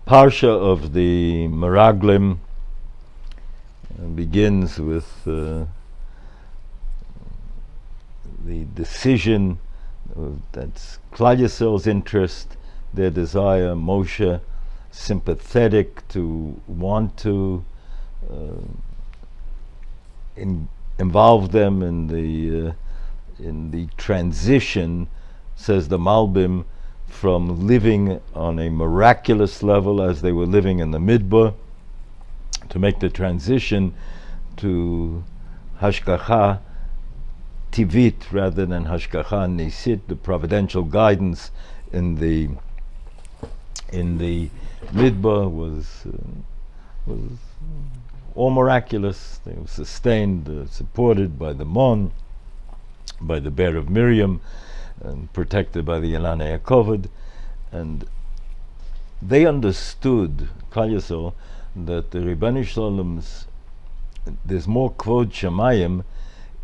Parsha of the Meraglim begins with the decision that's Klal Yisrael's interest, their desire, Moshe sympathetic to want to involve them in the transition, says the Malbim, from living on a miraculous level as they were living in the Midbar, to make the transition to Hashgacha Tivit rather than Hashgacha Nisit, the providential guidance in the Midbar was all miraculous. They were sustained, supported by the Mon, by the bear of Miriam, and protected by the Yananei HaKovod. And they understood, Klal Yisrael, that the Ribbon Shalom's, there's more Kvod Shemayim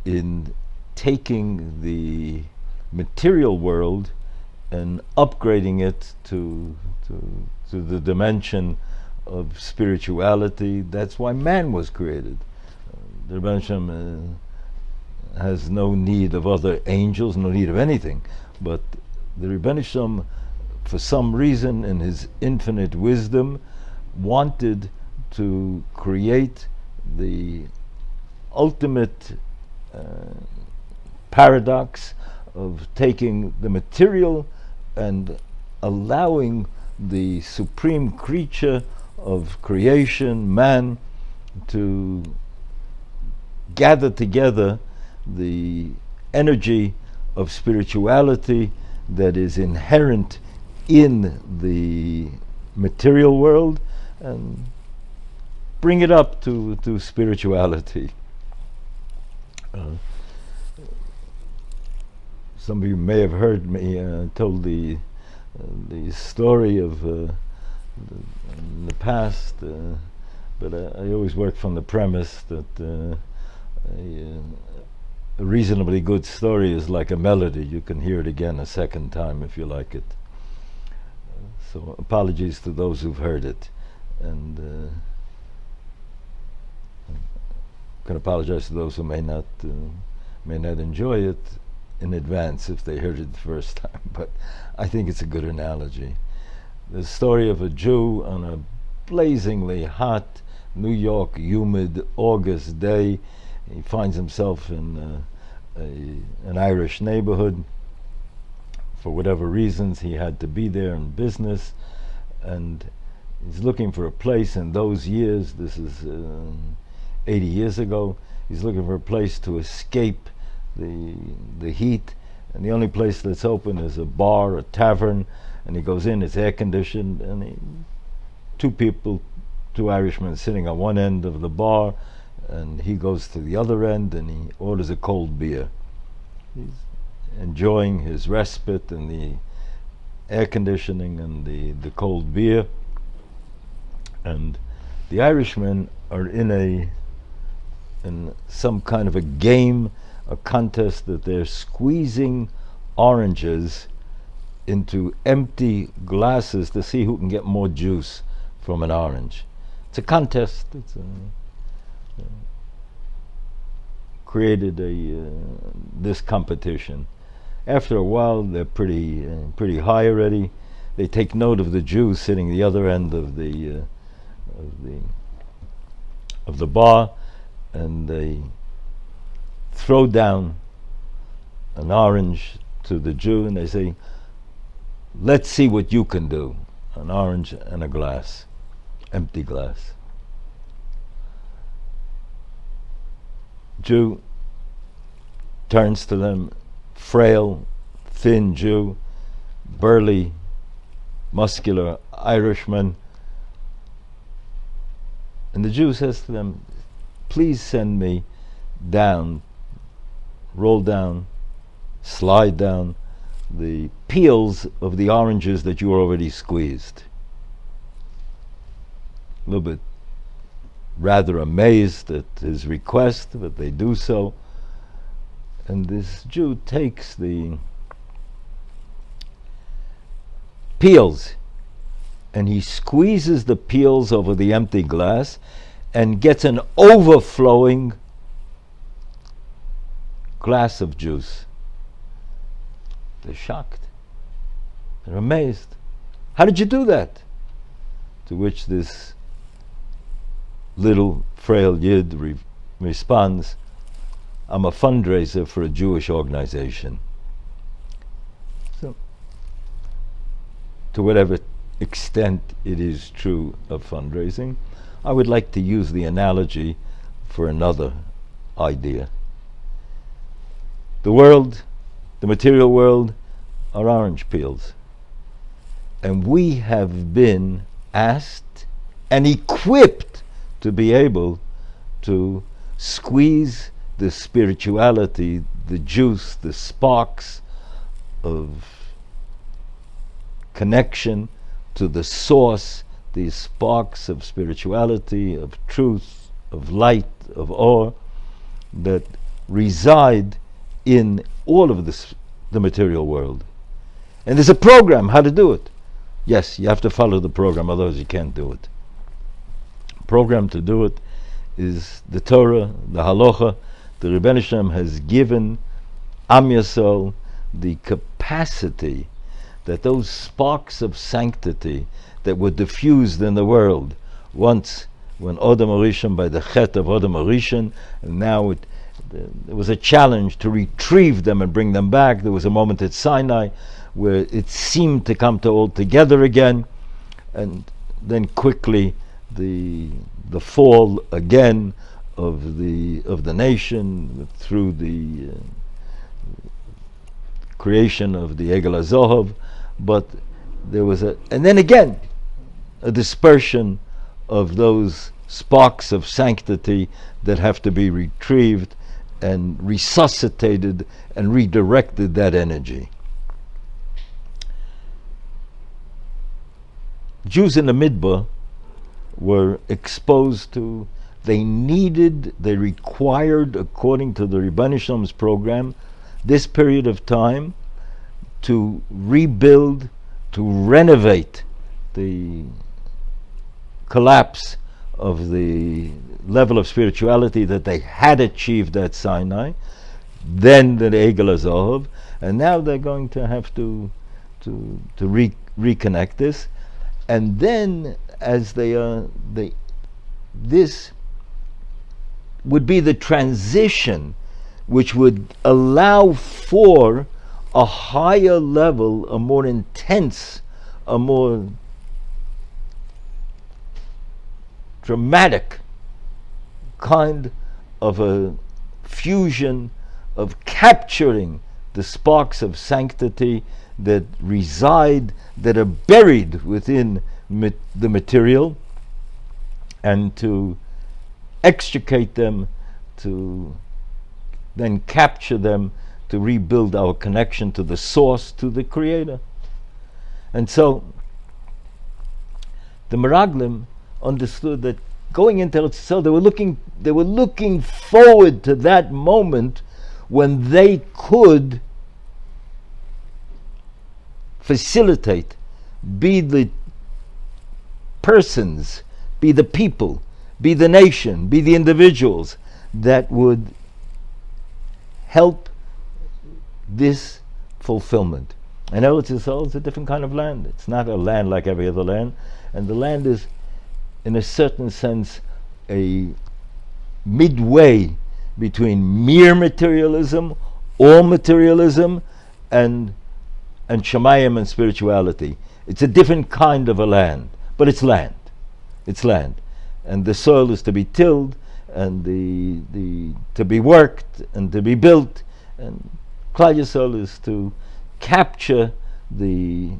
in taking the material world and upgrading it to the dimension of spirituality. That's why man was created. The Ribbon Shalom has no need of other angels, no need of anything, but the Ribbon Shalom, for some reason in his infinite wisdom, wanted to create the ultimate paradox of taking the material and allowing the supreme creature of creation, man, to gather together the energy of spirituality that is inherent in the material world and bring it up to spirituality. Some of you may have heard me told the story of in the past, but I always work from the premise that a reasonably good story is like a melody. You can hear it again a second time if you like it. So apologies to those who've heard it, and can apologize to those who may not enjoy it in advance if they heard it the first time. But I think it's a good analogy. The story of a Jew on a blazingly hot New York humid August day. He finds himself in an Irish neighborhood. For whatever reasons, he had to be there in business, and he's looking for a place. In those years, this is 80 years ago, he's looking for a place to escape the heat, and the only place that's open is a bar, a tavern, and he goes in, it's air conditioned, and two Irishmen sitting on one end of the bar, and he goes to the other end and he orders a cold beer. He's enjoying his respite and the air conditioning and the cold beer, and the Irishmen are in some kind of a game, a contest, that they're squeezing oranges into empty glasses to see who can get more juice from an orange. It's a contest. It's created this competition. After a while, they're pretty high already. They take note of the Jew sitting the other end of the bar, and they throw down an orange to the Jew, and they say, "Let's see what you can do." An orange and a glass, empty glass. Jew turns to them, frail, thin Jew, burly, muscular Irishman, and the Jew says to them, "Please send me down, roll down, slide down the peels of the oranges that you already squeezed." A little bit rather amazed at his request, but they do so. And this Jew takes the peels and he squeezes the peels over the empty glass and gets an overflowing glass of juice. They're shocked. They're amazed. How did you do that? To which this little frail Yid responds, I'm a fundraiser for a Jewish organization. So, to whatever extent it is true of fundraising, I would like to use the analogy for another idea. The world, the material world, are orange peels. And we have been asked and equipped to be able to squeeze the spirituality, the juice, the sparks of connection to the source, these sparks of spirituality, of truth, of light, of awe, that reside in all of the material world. And there's a program how to do it. Yes, you have to follow the program, otherwise you can't do it. Program to do it is the Torah, the Halacha. The Rebbeinu Shem has given Am Yisrael the capacity that those sparks of sanctity that were diffused in the world once when Adam Arishon, by the Chet of Adam Arishon, and now there was a challenge to retrieve them and bring them back. There was a moment at Sinai where it seemed to come to all together again, and then quickly the fall again of the nation through the creation of the Egel HaZohav, but there was and then again a dispersion of those sparks of sanctity that have to be retrieved and resuscitated and redirected that energy. Jews in the Midbar were exposed to, they required, according to the Rebbeinu Shem's program, this period of time to rebuild, to renovate the collapse of the level of spirituality that they had achieved at Sinai, then the Egel HaZohav, and now they're going to have to reconnect this. And then, as this would be the transition which would allow for a higher level, a more intense, a more dramatic kind of a fusion of capturing the sparks of sanctity that reside, that are buried within the material, and to extricate them, to then capture them, to rebuild our connection to the source, to the Creator. And so the Meraglim understood that going into Eretz Yisrael, they were looking forward to that moment when they could facilitate, be the persons, be the people, be the nation, be the individuals that would help this fulfillment. And Eretz Yisrael is a different kind of land. It's not a land like every other land, and the land is, in a certain sense, a midway between mere materialism, all materialism, and Shemayim and spirituality. It's a different kind of a land, but it's land. It's land, and the soil is to be tilled, and the to be worked and to be built, and Klal Yisrael is to capture the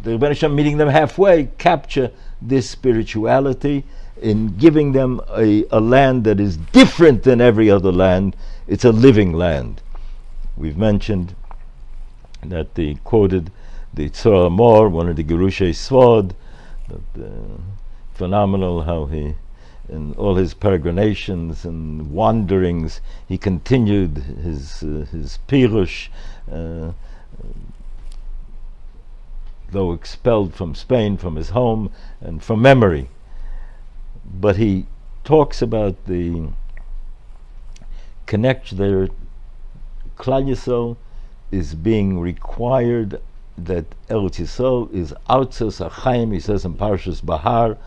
Rebbeinu Shem meeting them halfway, capture this spirituality in giving them a land that is different than every other land. It's a living land. We've mentioned that they quoted the Tzor Mor, one of the Gerushei Svod, phenomenal how he, in all his peregrinations and wanderings, he continued his Pirush, though expelled from Spain, from his home, and from memory. But he talks about the connection there. Klal Yisrael is being required that Eretz Yisrael is Artzos HaChaim. He says in Parashat Bahar,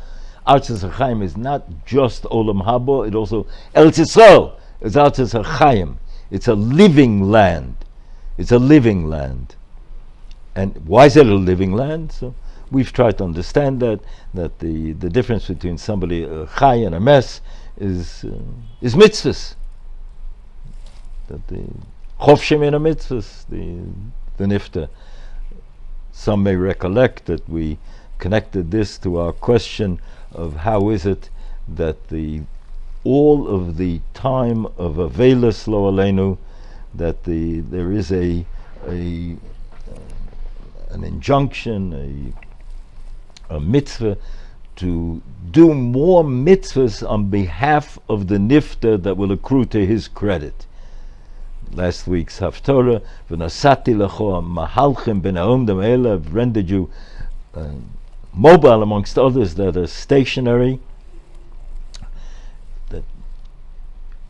Artzos HaChaim is not just Olam Haba, it also, Eretz Yisrael is Artzos HaChaim. It's a living land. It's a living land. And why is it a living land? So we've tried to understand that the difference between somebody a chai and a mes is mitzvahs. That the chofshim in a mitzvahs, the nifta. Some may recollect that we connected this to our question of how is it that all of the time of Avelis Lo Aleinu, that there is an injunction, a mitzvah to do more mitzvahs on behalf of the nifta that will accrue to his credit. Last week's Haftorah, v'nasati lecho mahalchim b'na'um d'me'ela, I've rendered you mobile amongst others that are stationary. That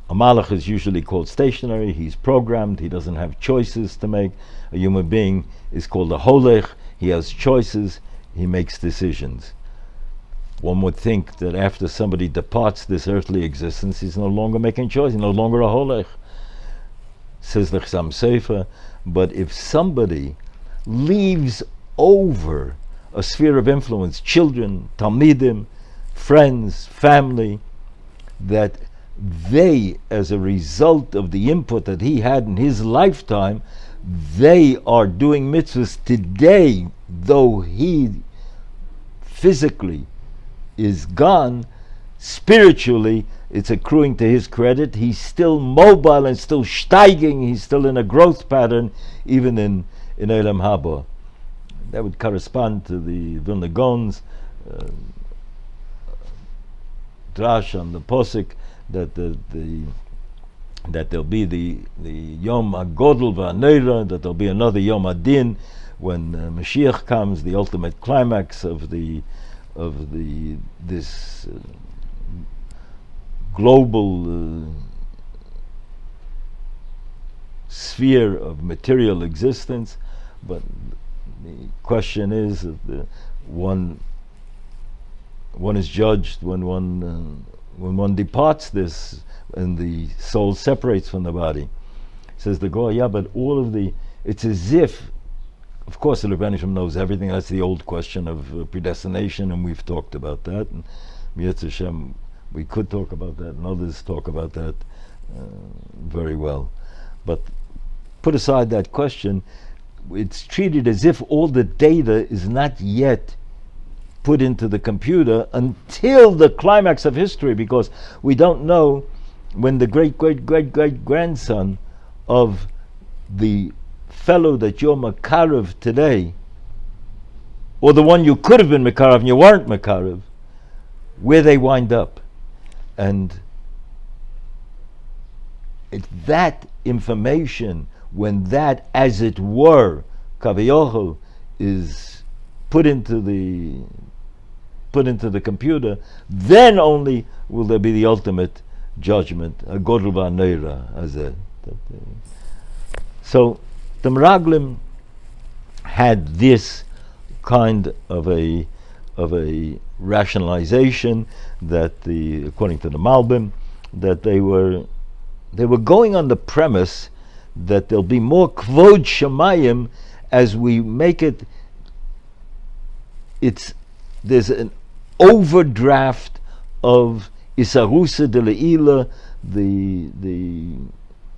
a malach is usually called stationary. He's programmed. He doesn't have choices to make. A human being is called a holech. He has choices. He makes decisions. One would think that after somebody departs this earthly existence, he's no longer making choices. He's no longer a holech. Says the Chassam Sefer. But if somebody leaves over a sphere of influence, children, talmidim, friends, family, that they, as a result of the input that he had in his lifetime, they are doing mitzvahs today, though he physically is gone, spiritually it's accruing to his credit. He's still mobile and still steiging, he's still in a growth pattern, even in Olam Haba. That would correspond to the Vilna Gaon's drash on the posik that that there'll be the Yom HaGodel VaNeira, that there'll be another Yom HaDin when Mashiach comes, the ultimate climax of this global sphere of material existence. But the question is that one is judged when one departs this and the soul separates from the body. Says the Goy, yeah, but it's as if, of course the Rebbeinu Shem knows everything. That's the old question of predestination, and we've talked about that. And Yetzer Hashem, we could talk about that, and others talk about that very well. But put aside that question, it's treated as if all the data is not yet put into the computer until the climax of history, because we don't know when the great-great-great-great-grandson of the fellow that you're Makarev today, or the one you could have been Makarev and you weren't Makarev, where they wind up. And it's that information, when that, as it were, Kaviyochel, is put into the computer, then only will there be the ultimate judgment, a Godel VaNeira, as a. So the Meraglim had this kind of a rationalization that according to the Malbim, that they were going on the premise that there'll be more kvod shamayim as we make it. There's an overdraft of isarusa de leila, the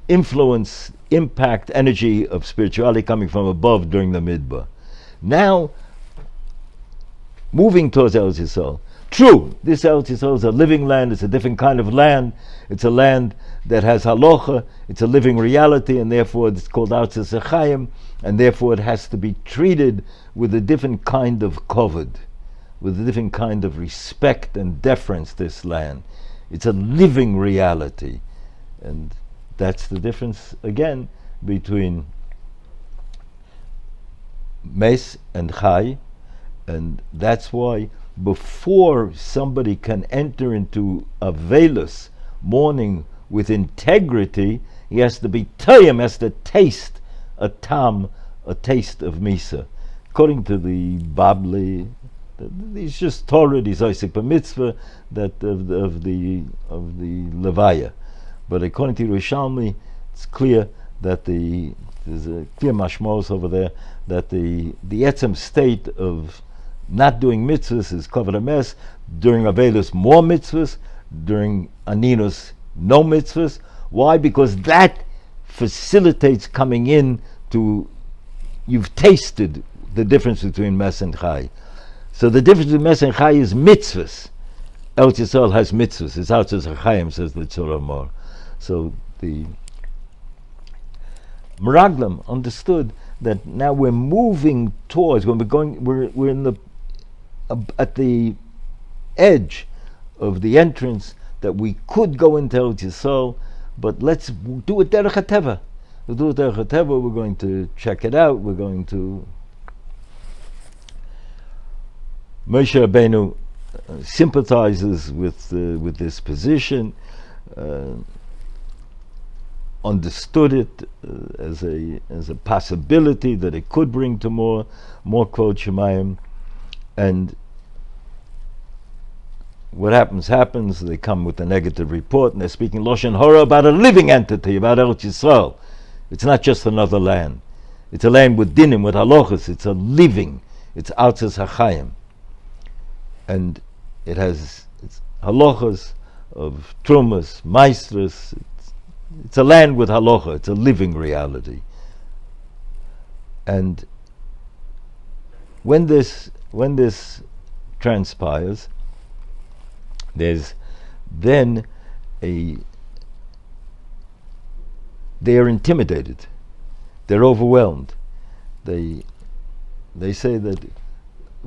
influence, impact, energy of spirituality coming from above during the midbar. Now, moving towards Eretz Yisrael. True, this Eretz Yisrael is a living land, it's a different kind of land, it's a land that has halacha, it's a living reality, and therefore it's called Artzos HaChaim, and therefore it has to be treated with a different kind of kovod, with a different kind of respect and deference, this land. It's a living reality. And that's the difference, again, between Mes and Chai. And that's why before somebody can enter into a velus, mourning with integrity, he has to be tayim, has to taste a tam, a taste of Misa. According to the Babli, it's just Torah, it's Isaac mitzvah that of the Levaya. But according to Yerushalmi, it's clear that there's a clear mashmos over there that the etzem state of not doing mitzvahs is covered a mess. During Avelus, more mitzvahs. During Aninus, no mitzvahs. Why? Because that facilitates coming in to, you've tasted the difference between Mes and Chai. So the difference between Mes and Chai is mitzvahs. Eretz Yisrael has mitzvahs. It's out as Chaim, says the Tzorah Mor. So the Meraglim understood that now we're moving towards, when we're in the at the edge of the entrance, that we could go into Eretz Yisrael, but let's do it derech hateva. We'll do it derech hateva. We're going to check it out. We're going to. Moshe Rabbeinu sympathizes with this position, understood it as a possibility that it could bring to more kvod shemayim, and what happens. They come with a negative report, and they're speaking lashon hara about a living entity, about Eretz Yisrael. It's not just another land. It's a land with dinim, with halachas. It's a living. It's outzas hachayim, and it has halachas of trumas, maestras. It's a land with halacha. It's a living reality. And when this transpires, there's then they're intimidated, they're overwhelmed. They say that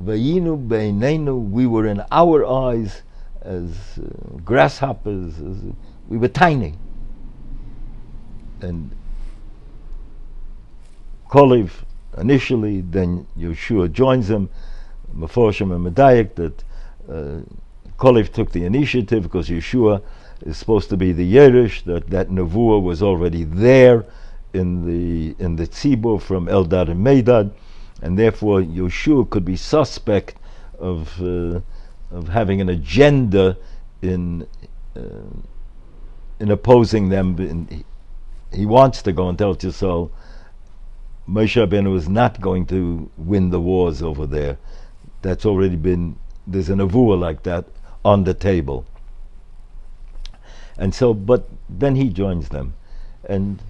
Vayinu beinenu, we were in our eyes as grasshoppers, we were tiny. And Kolev initially, then Yeshua joins them, Meforshim and Medayek, that Kolev took the initiative because Yeshua is supposed to be the Yerush, that Nevuah was already there in the Tzibur from Eldad and Medad, and therefore Yeshua could be suspect of having an agenda in opposing them. He wants to go and tell Yisrael Moshe Rabbeinu is not going to win the wars over there. That's already been, there's a nevuah like that on the table. And so, but then he joins them, and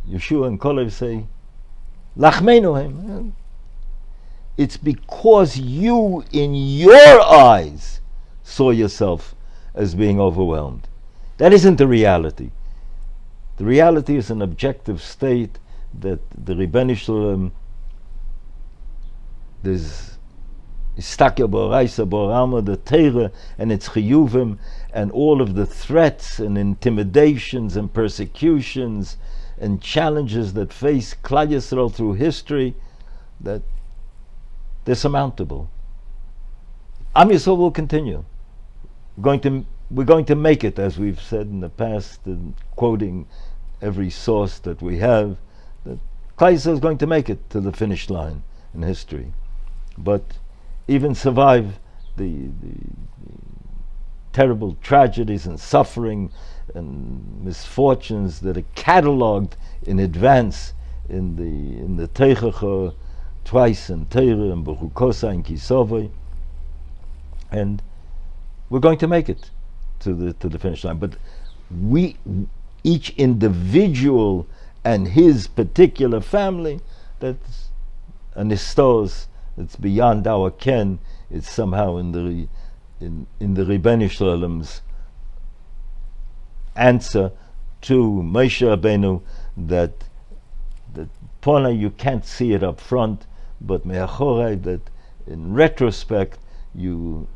Yeshua and Kolev say, Lachmeinuhem. It's because you, in your eyes, saw yourself as being overwhelmed. That isn't the reality. The reality is an objective state that the Ribbon Shalom, there's Istakya Boraisa Borama, the Torah and its Chiyuvim, and all of the threats and intimidations and persecutions and challenges that face Klal Yisrael through history, that they're surmountable. Am Yisrael will continue. We're going to make it, as we've said in the past, quoting every source that we have, that Klal Yisrael is going to make it to the finish line in history. But even survive the terrible tragedies and suffering and misfortunes that are catalogued in advance in the Teichacha, twice in Teira and Bechukosa and Kisovoi, and we're going to make it to the finish line. But we, each individual and his particular family, that's an istos that's beyond our ken. It's somehow in the Ribbon Shalom's answer to Moshe Rabbeinu, that Pona, you can't see it up front, but me'achorai, that in retrospect, you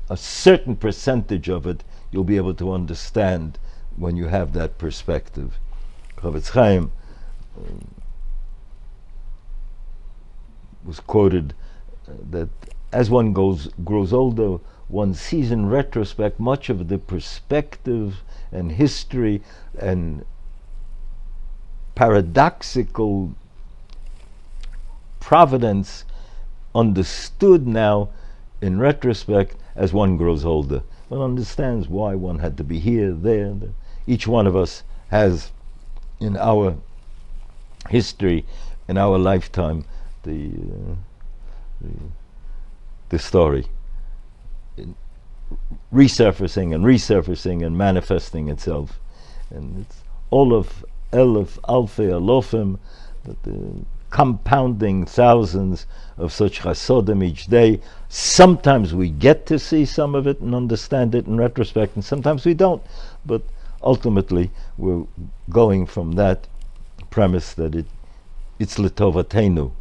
a certain percentage of it you'll be able to understand when you have that perspective. Chavetz Chaim was quoted that as one grows older, one sees in retrospect much of the perspective and history and paradoxical providence understood now in retrospect as one grows older. One understands why one had to be here, there. Each one of us has in our history, in our lifetime, the story resurfacing and manifesting itself. And it's all of Elif, Alfei, Alofim, the compounding thousands of such chasodim each day. Sometimes we get to see some of it and understand it in retrospect, and sometimes we don't. But ultimately, we're going from that premise that it's letovatenu,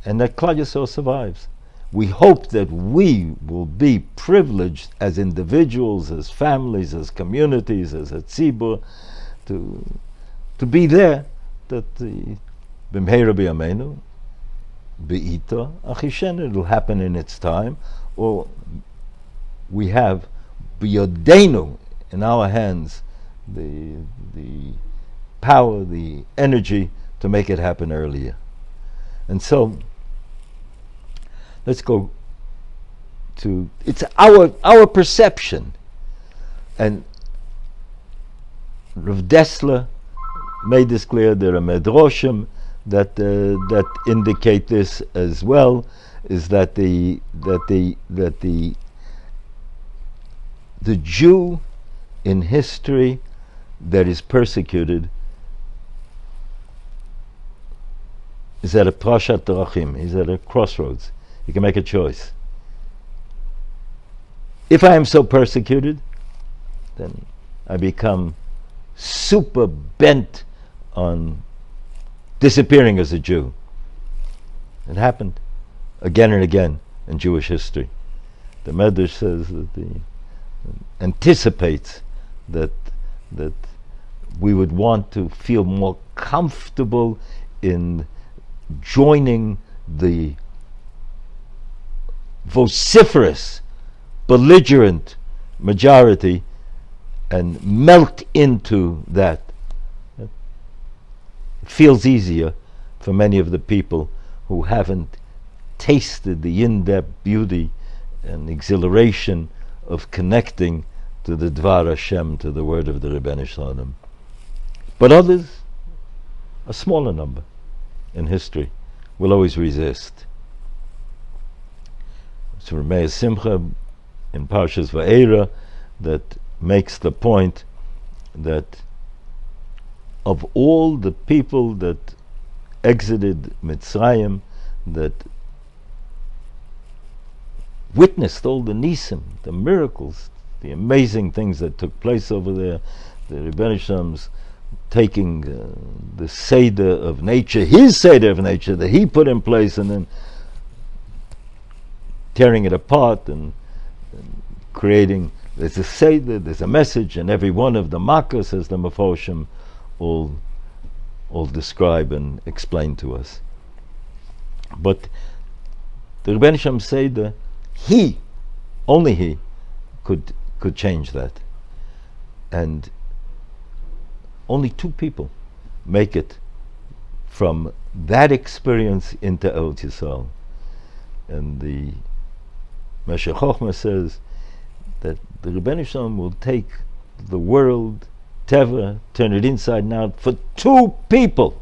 and that Klal Yisrael survives. We hope that we will be privileged as individuals, as families, as communities, as a tzibur, to be there, that the b'mheira b'yameinu, be'ita achishen, it'll happen in its time, or we have b'yodenu, in our hands, the power, the energy to make it happen earlier. And so, let's go to, it's our perception. And Rav Dessler made this clear. There are medroshim that indicate this as well, is that the Jew in history that is persecuted is at a Parashat Drachim. He's at a crossroads. He can make a choice. If I am so persecuted, then I become super bent on disappearing as a Jew. It happened again and again in Jewish history. The Medrash says that anticipates that we would want to feel more comfortable in joining the vociferous, belligerent majority and melt into that. It feels easier for many of the people who haven't tasted the in-depth beauty and exhilaration of connecting to the Dvar Hashem, to the word of the Rebbeinu Shalom. But others, a smaller number in history, will always resist. So Rameh Simcha in Parshas Va'era that makes the point that of all the people that exited Mitzrayim, that witnessed all the nisim, the miracles, the amazing things that took place over there, the Rebbeinu Shalom's taking the Seder of nature, his Seder of nature that he put in place, and then tearing it apart and creating, there's a Seder, there's a message, and every one of the Makkos, as the Mefoshim all describe and explain to us. But the Rebbeinu Shalom Seder, only he could change that. And only 2 people make it from that experience into Eretz Yisrael. And the Meshech Chochmah says that the Rebbeinu Shalom will take the world, Teva, turn it inside and out for 2 people.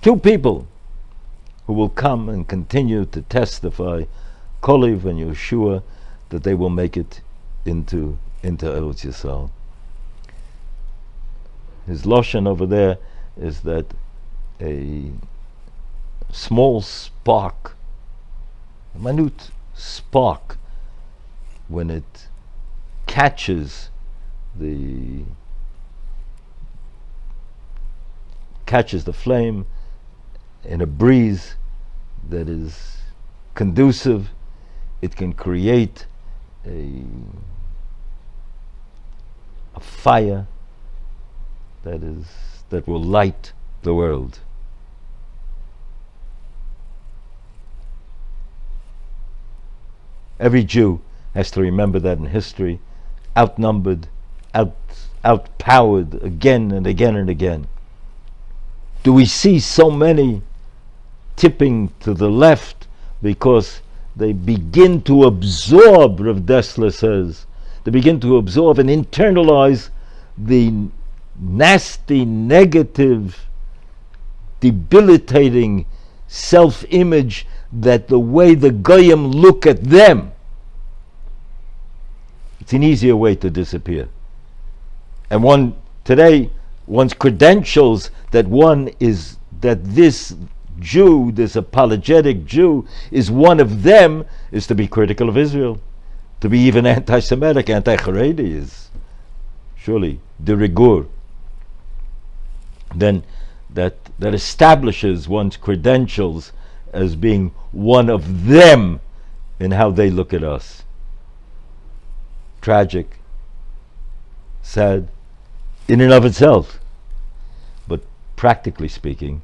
2 people who will come and continue to testify, Kolev and Yeshua, that they will make it into Eretz Yisrael. His Lashon over there is that a small spark, a minute spark, when it catches the flame in a breeze that is conducive, it can create a fire that will light the world. Every Jew has to remember that in history, outnumbered, outpowered again and again and again. Do we see so many tipping to the left because they begin to absorb, Rav Dessler says, they begin to absorb and internalize the nasty, negative, debilitating self-image that the way the Goyim look at them. It's an easier way to disappear. And today, one's credentials that this Jew, this apologetic Jew, is one of them, is to be critical of Israel, to be even anti-Semitic, anti-Haredi is surely de rigueur. Then that establishes one's credentials as being one of them in how they look at us. Tragic, sad, in and of itself. But practically speaking,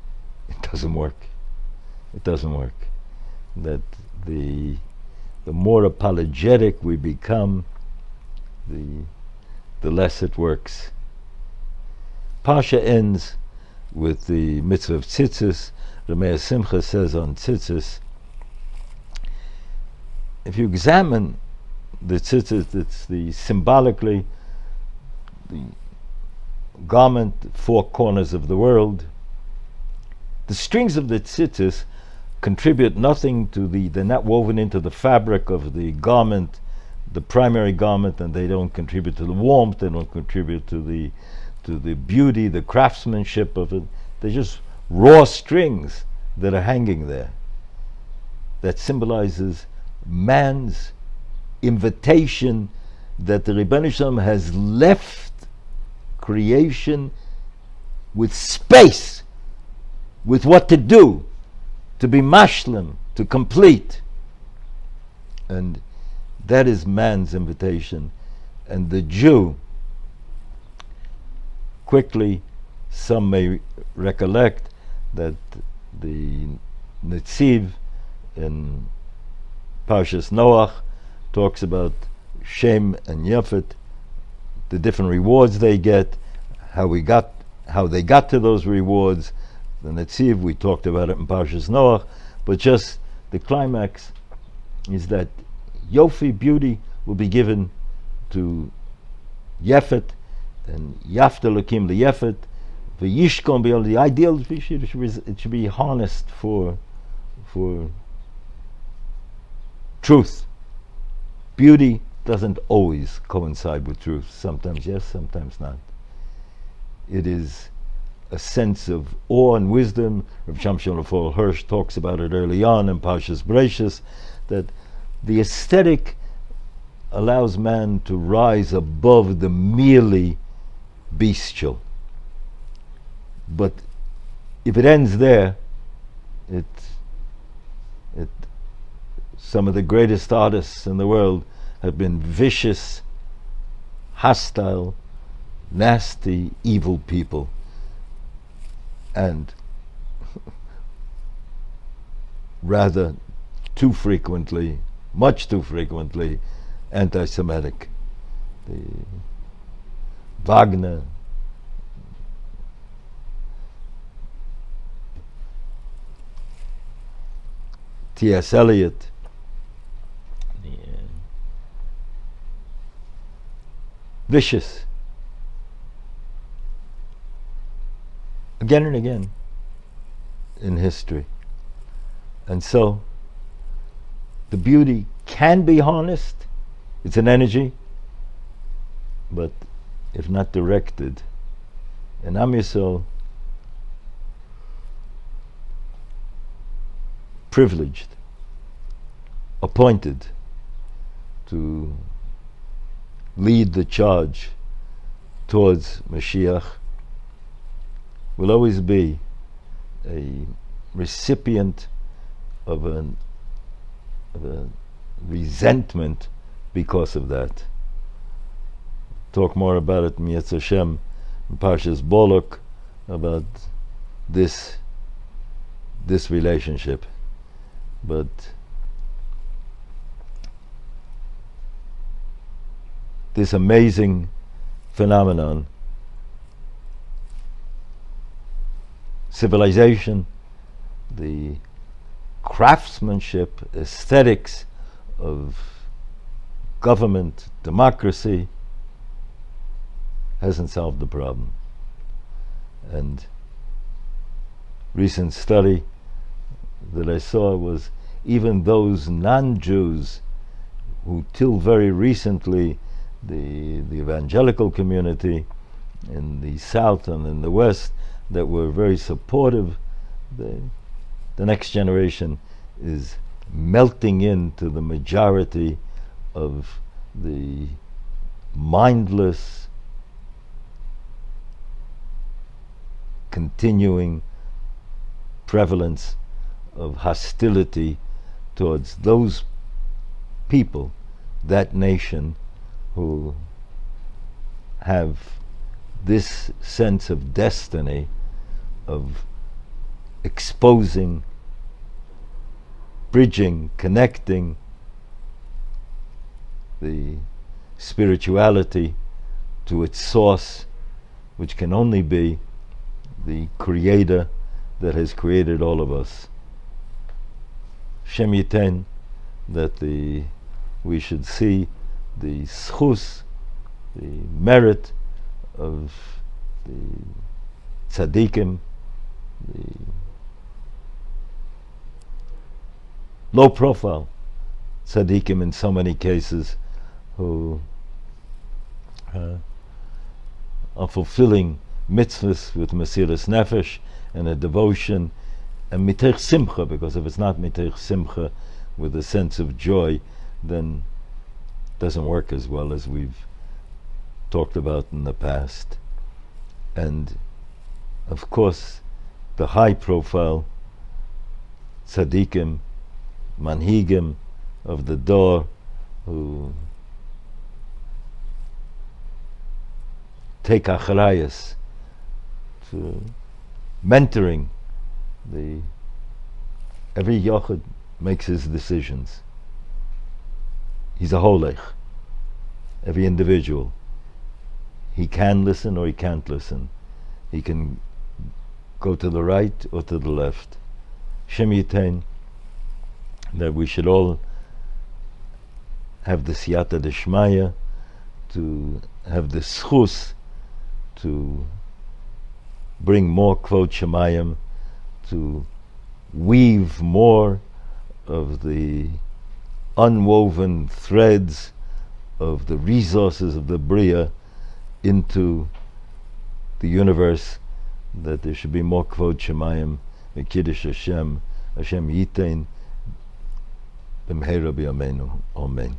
it doesn't work. It doesn't work. That the more apologetic we become, the less it works. Pasha ends with the mitzvah of tzitzis. Rameh Simcha says on tzitzis, if you examine the tzitzis, it's symbolically the garment, four corners of the world. The strings of the tzitzis contribute nothing to they're not woven into the fabric of the garment, the primary garment, and they don't contribute to the warmth, they don't contribute to the beauty, the craftsmanship of it. They're just raw strings that are hanging there. That symbolizes man's invitation that the Rebbeinu Shalom has left creation with space, with what to do, to be mashlim, to complete. And that is man's invitation. And the Jew, quickly, some may recollect that the Netziv in Parashat Noach talks about Shem and Yafet, the different rewards they get, how they got to those rewards. The Netziv, we talked about it in Parashat Noach, but just the climax is that Yofi, beauty, will be given to Yefet, and Yafta Lakim the Yefet, the Yishkon be the ideal. It should be harnessed for truth. Beauty doesn't always coincide with truth. Sometimes yes, sometimes not. It is a sense of awe and wisdom. Rav Shamshon Raphael Hirsch talks about it early on in Parshas Bereishis, that the aesthetic allows man to rise above the merely bestial. But if it ends there, some of the greatest artists in the world have been vicious, hostile, nasty, evil people. And rather too frequently, much too frequently, anti-Semitic. The Wagner, T.S. Eliot, vicious. Again and again in history. And so the beauty can be harnessed. It's an energy, but if not directed, and Am Yisrael, privileged, appointed to lead the charge towards Mashiach, will always be a recipient of a resentment because of that. Talk more about it in Yetz Hashem, in Parshas Bolok, about this relationship. But this amazing phenomenon. Civilization, the craftsmanship, aesthetics of government, democracy, hasn't solved the problem. And recent study that I saw was even those non-Jews who till very recently, the evangelical community in the South and in the West, that were very supportive, the next generation is melting into the majority of the mindless, continuing prevalence of hostility towards those people, that nation, who have this sense of destiny of exposing, bridging, connecting the spirituality to its source, which can only be the Creator that has created all of us. Shem Yiten, that we should see the schus, the merit of the tzaddikim, the low profile tzaddikim in so many cases, who are fulfilling mitzvahs with mesiras nefesh and a devotion, and miteich simcha, because if it's not miteich simcha, with a sense of joy, then it doesn't work as well as we've talked about in the past. And of course, the high profile tzaddikim, manhigim of the Dor, who take acharayas to mentoring every yochid makes his decisions. He's a holech, every individual. He can listen or he can't listen. He can go to the right or to the left. Shem Yitein, that we should all have the siyata deshmaya, to have the schus, to bring more kvod shemayim, to weave more of the unwoven threads of the resources of the Bria into the universe, that there should be more kvod shemayim, v'kiddush Hashem, Hashem Yitein, b'mheira b'yameinu, Amen.